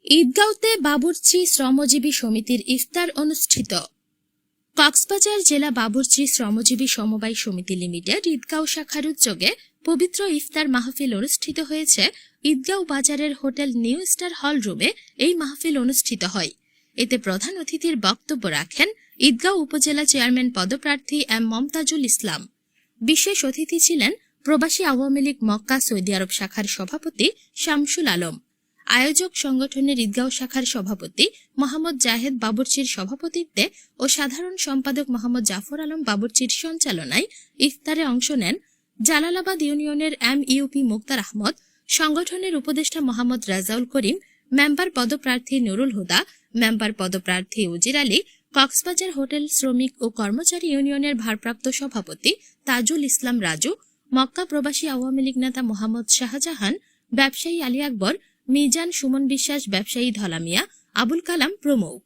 ঈদগাঁওতে বাবুর্চি শ্রমজীবী সমিতির ইফতার অনুষ্ঠিত। কক্সবাজার জেলা বাবুর্চি শ্রমজীবী সমবায় সমিতি লিমিটেড ঈদগাঁও শাখার উদ্যোগে পবিত্র ইফতার মাহফিল অনুষ্ঠিত হয়েছে। ঈদগাঁও বাজারের হোটেল নিউ স্টার হল রুমে এই মাহফিল অনুষ্ঠিত হয়। এতে প্রধান অতিথির বক্তব্য রাখেন ঈদগাঁও উপজেলা চেয়ারম্যান পদপ্রার্থী এম মমতাজুল ইসলাম। বিশেষ অতিথি ছিলেন প্রবাসী আওয়ামী লীগ মক্কা সৌদি আরব শাখার সভাপতি শামসুল আলম। আয়োজক সংগঠনের ঈদগাঁও শাখার সভাপতি মোহাম্মদ জাহেদ বাবুর্চির সভাপতিত্বে ও সাধারণ সম্পাদক মোহাম্মদ জাফর আলম বাবুর্চির সঞ্চালনায় ইফতারে অংশ নেন জালালাবাদ ইউনিয়নের MUP মুক্তার আহমদ, সংগঠনের উপদেষ্টা মোহাম্মদ রাজাউল করিম, মেম্বার পদপ্রার্থী নুরুল হুদা, মেম্বার পদপ্রার্থী উজির আলী, কক্সবাজার হোটেল শ্রমিক ও কর্মচারী ইউনিয়নের ভারপ্রাপ্ত সভাপতি তাজুল ইসলাম রাজু, মক্কা প্রবাসী আওয়ামী লীগ নেতা মোহাম্মদ শাহজাহান, ব্যবসায়ী আলী আকবর, মিজান, সুমন বিশ্বাস, ব্যবসায়ী ধলামিয়া, আবুল কালাম প্রমুখ।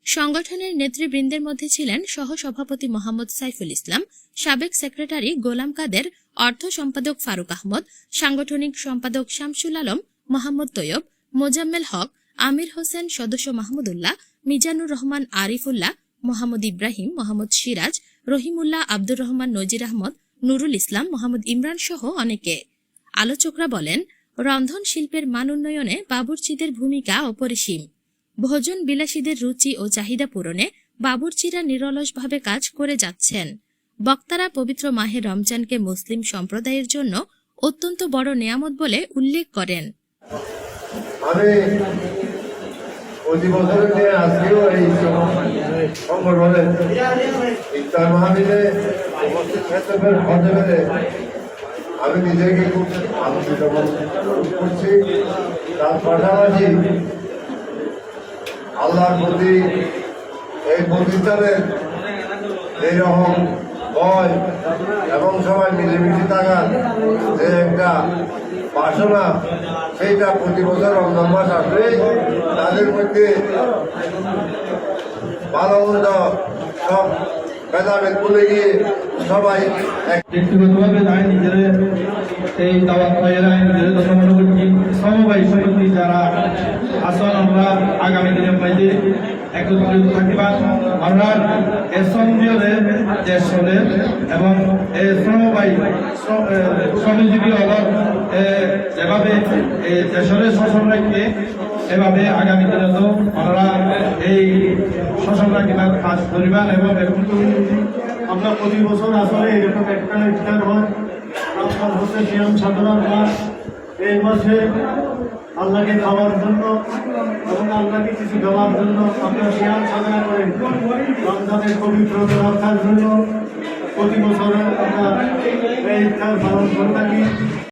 সংগঠনের নেতৃবৃন্দের মধ্যে ছিলেন সহ সভাপতি মোহাম্মদ সাইফুল ইসলাম, সাবেক সেক্রেটারি গোলাম কাদের, অর্থ সম্পাদক ফারুক আহমদ, সাংগঠনিক সম্পাদক শামসুল আলম, মোহাম্মদ তৈয়ব, মোজাম্মেল হক, আমির হোসেন, সদস্য মাহমুদুল্লাহ, মিজানুর রহমান, আরিফুল্লাহ, মোহাম্মদ ইব্রাহিম, মোহাম্মদ সিরাজ, রহিমুল্লাহ, আব্দুর রহমান, নজির আহমদ, নুরুল ইসলাম, মোহাম্মদ ইমরান সহ অনেকে। আলোচকরা বলেন, রন্ধন শিল্পের মান উন্নয়নে বাবুর্চিদের ভূমিকা অপরিসীম। ভোজন বিলাসীদের রুচি ও চাহিদা পূরণে বাবুর্চিরা নিরলসভাবে কাজ করে যাচ্ছেন। বক্তারা পবিত্র মাহে রমজানকে মুসলিম সম্প্রদায়ের জন্য অত্যন্ত বড় নেয়ামত বলে উল্লেখ করেন। আমি প্রতি বছরের নিয়ে আজকেও এই সংগঠনে ইফতার মাহফিলে হতে পেরে আমি নিজেকে খুব আনন্দিত করছি। তার পাশাপাশি আল্লাহর প্রতি এই প্রতিষ্ঠানের এইরকম ভয় এবং সবাই মিলেমিশে থাকার যে একটা বাসনা, সেইটা প্রতি বছর রমজান মাস আসলে তাদের মধ্যে ভালো মন্দ সব ভেদাভেদ ভুলে গিয়ে সবাই ব্যক্তিগতভাবে আমি নিজের এই দাওয়াত নিজের কথা মনে করছি। সমবায় সমিতি যারা আসন আমরা আগামী দিনের মধ্যে একত্রিত থাকিবা। আমরা এসএমজিওদের দেশের এবং সমবায় শ্রমজীবী অলক যেভাবে দেশের শাসন রাখবে এভাবে আগামী দিনে তো আমরা এই শাসন রাখিবার কাজ করিবার। এবং এখন আমরা প্রতি বছর আসলে এরকম একটা ইফতার হয়, রমজান হচ্ছে সিয়াম সাধনার মাস। এই মাসে আল্লাহকে খাওয়ার জন্য এবং আল্লাহকে কিছু দেওয়ার জন্য আমরা সিয়াম সাধনা করি। রমজানের পবিত্রতা রক্ষার জন্য প্রতি বছর আমরা এই ইফতার পালন করে থাকি।